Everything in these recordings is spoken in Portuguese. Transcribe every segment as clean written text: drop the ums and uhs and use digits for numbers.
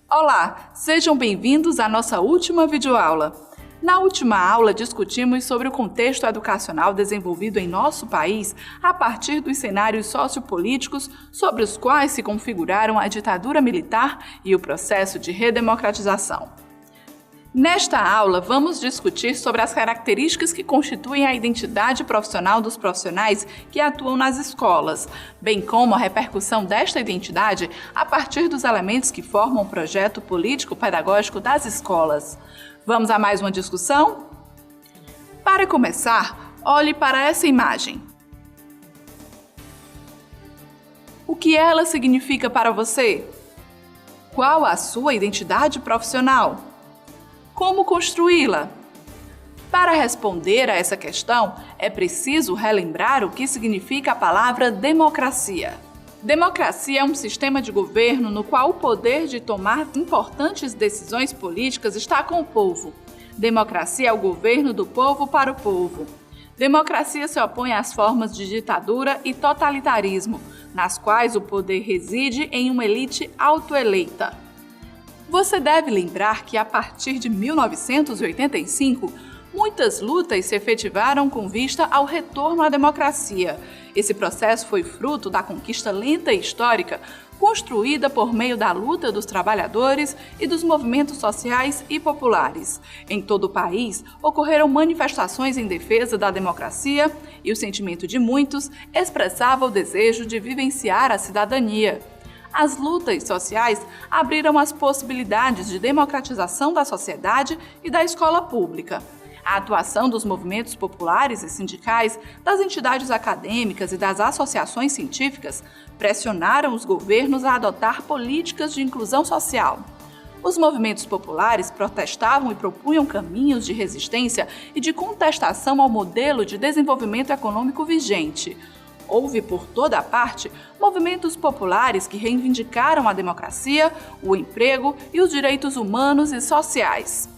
Olá, sejam bem-vindos à nossa última videoaula. Na última aula, discutimos sobre o contexto educacional desenvolvido em nosso país a partir dos cenários sociopolíticos sobre os quais se configuraram a ditadura militar e o processo de redemocratização. Nesta aula, vamos discutir sobre as características que constituem a identidade profissional dos profissionais que atuam nas escolas, bem como a repercussão desta identidade a partir dos elementos que formam o projeto político-pedagógico das escolas. Vamos a mais uma discussão? Para começar, olhe para essa imagem. O que ela significa para você? Qual a sua identidade profissional? Como construí-la? Para responder a essa questão, é preciso relembrar o que significa a palavra democracia. Democracia é um sistema de governo no qual o poder de tomar importantes decisões políticas está com o povo. Democracia é o governo do povo para o povo. Democracia se opõe às formas de ditadura e totalitarismo, nas quais o poder reside em uma elite autoeleita. Você deve lembrar que, a partir de 1985, muitas lutas se efetivaram com vista ao retorno à democracia. Esse processo foi fruto da conquista lenta e histórica, construída por meio da luta dos trabalhadores e dos movimentos sociais e populares. Em todo o país, ocorreram manifestações em defesa da democracia e o sentimento de muitos expressava o desejo de vivenciar a cidadania. As lutas sociais abriram as possibilidades de democratização da sociedade e da escola pública. A atuação dos movimentos populares e sindicais, das entidades acadêmicas e das associações científicas pressionaram os governos a adotar políticas de inclusão social. Os movimentos populares protestavam e propunham caminhos de resistência e de contestação ao modelo de desenvolvimento econômico vigente. Houve por toda parte movimentos populares que reivindicaram a democracia, o emprego e os direitos humanos e sociais.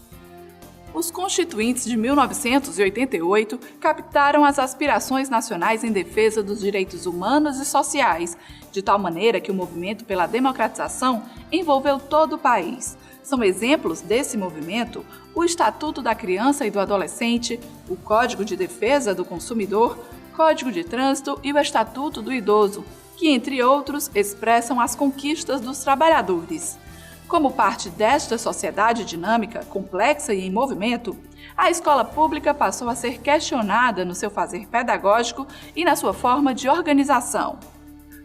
Os constituintes de 1988 captaram as aspirações nacionais em defesa dos direitos humanos e sociais, de tal maneira que o movimento pela democratização envolveu todo o país. São exemplos desse movimento o Estatuto da Criança e do Adolescente, o Código de Defesa do Consumidor, Código de Trânsito e o Estatuto do Idoso, que, entre outros, expressam as conquistas dos trabalhadores. Como parte desta sociedade dinâmica, complexa e em movimento, a escola pública passou a ser questionada no seu fazer pedagógico e na sua forma de organização.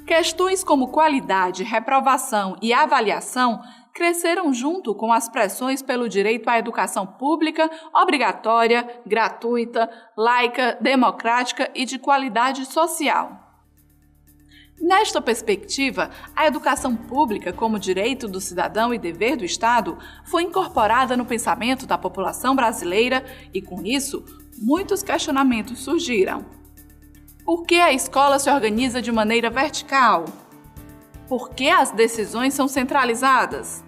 Questões como qualidade, reprovação e avaliação cresceram junto com as pressões pelo direito à educação pública, obrigatória, gratuita, laica, democrática e de qualidade social. Nesta perspectiva, a educação pública como direito do cidadão e dever do Estado foi incorporada no pensamento da população brasileira e, com isso, muitos questionamentos surgiram. Por que a escola se organiza de maneira vertical? Por que as decisões são centralizadas?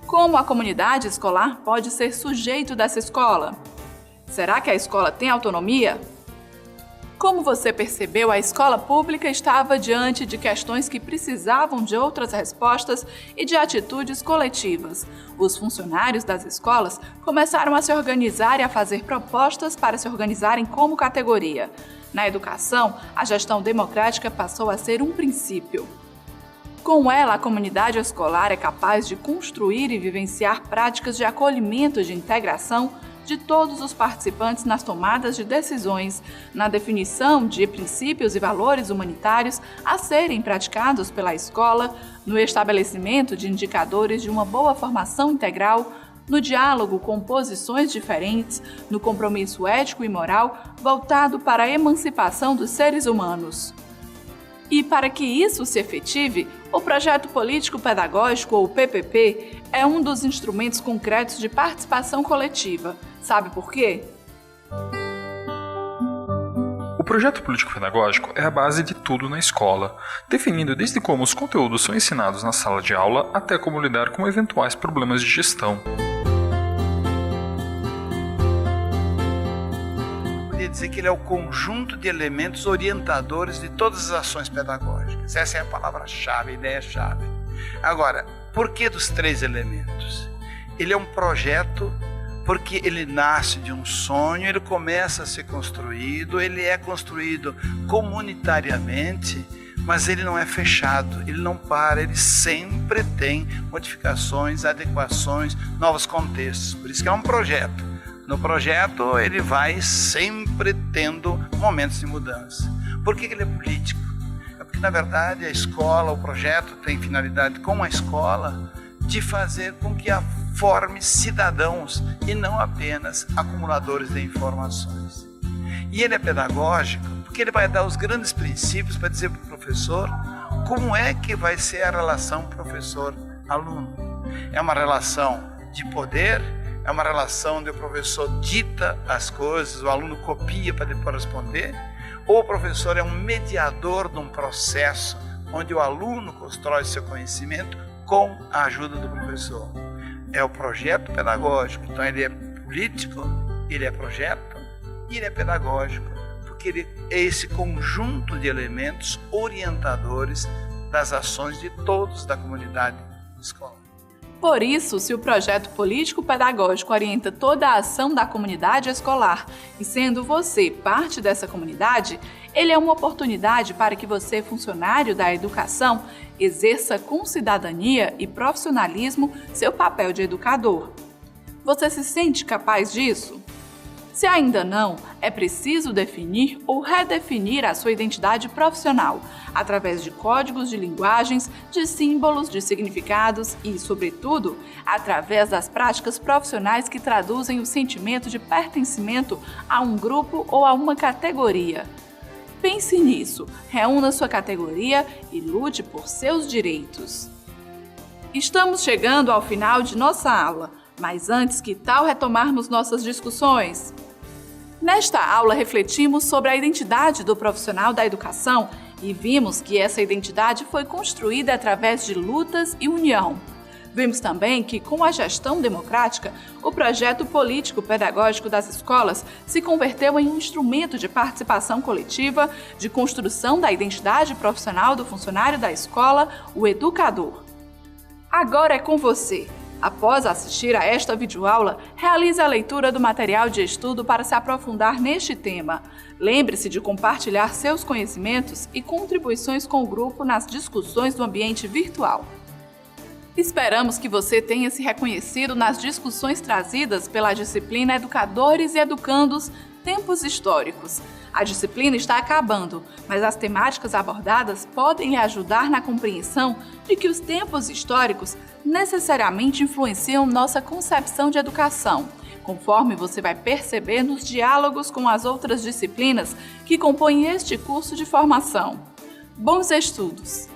Como a comunidade escolar pode ser sujeito dessa escola? Será que a escola tem autonomia? Como você percebeu, a escola pública estava diante de questões que precisavam de outras respostas e de atitudes coletivas. Os funcionários das escolas começaram a se organizar e a fazer propostas para se organizarem como categoria. Na educação, a gestão democrática passou a ser um princípio. Com ela, a comunidade escolar é capaz de construir e vivenciar práticas de acolhimento e de integração de todos os participantes nas tomadas de decisões, na definição de princípios e valores humanitários a serem praticados pela escola, no estabelecimento de indicadores de uma boa formação integral, no diálogo com posições diferentes, no compromisso ético e moral voltado para a emancipação dos seres humanos. E para que isso se efetive, o Projeto Político-Pedagógico, ou PPP, é um dos instrumentos concretos de participação coletiva. Sabe por quê? O projeto político-pedagógico é a base de tudo na escola, definindo desde como os conteúdos são ensinados na sala de aula até como lidar com eventuais problemas de gestão. Poderia dizer que ele é o conjunto de elementos orientadores de todas as ações pedagógicas. Essa é a palavra-chave, a ideia-chave. Agora, Por que dos 3 elementos? Ele é um projeto porque ele nasce de um sonho, ele começa a ser construído, ele é construído comunitariamente, mas ele não é fechado, ele não para, ele sempre tem modificações, adequações, novos contextos. Por isso que é um projeto. No projeto ele vai sempre tendo momentos de mudança. Por que ele é político? É porque na verdade a escola, o projeto tem finalidade com a escola de fazer com que forme cidadãos e não apenas acumuladores de informações. E ele é pedagógico porque ele vai dar os grandes princípios para dizer para o professor como é que vai ser a relação professor-aluno. É uma relação de poder, é uma relação onde o professor dita as coisas, o aluno copia para depois responder, ou o professor é um mediador de um processo onde o aluno constrói seu conhecimento com a ajuda do professor. É o projeto pedagógico, então ele é político, ele é projeto e ele é pedagógico, porque ele é esse conjunto de elementos orientadores das ações de todos da comunidade escolar. Por isso, se o projeto político-pedagógico orienta toda a ação da comunidade escolar e sendo você parte dessa comunidade, ele é uma oportunidade para que você, funcionário da educação, exerça com cidadania e profissionalismo seu papel de educador. Você se sente capaz disso? Se ainda não, é preciso definir ou redefinir a sua identidade profissional, através de códigos de linguagens, de símbolos, de significados e, sobretudo, através das práticas profissionais que traduzem o sentimento de pertencimento a um grupo ou a uma categoria. Pense nisso, reúna sua categoria e lute por seus direitos. Estamos chegando ao final de nossa aula, mas antes, que tal retomarmos nossas discussões? Nesta aula, refletimos sobre a identidade do profissional da educação e vimos que essa identidade foi construída através de lutas e união. Vimos também que, com a gestão democrática, o projeto político-pedagógico das escolas se converteu em um instrumento de participação coletiva, de construção da identidade profissional do funcionário da escola, o educador. Agora é com você! Após assistir a esta videoaula, realize a leitura do material de estudo para se aprofundar neste tema. Lembre-se de compartilhar seus conhecimentos e contribuições com o grupo nas discussões do ambiente virtual. Esperamos que você tenha se reconhecido nas discussões trazidas pela disciplina Educadores e Educandos Tempos Históricos. A disciplina está acabando, mas as temáticas abordadas podem lhe ajudar na compreensão de que os tempos históricos necessariamente influenciam nossa concepção de educação, conforme você vai perceber nos diálogos com as outras disciplinas que compõem este curso de formação. Bons estudos!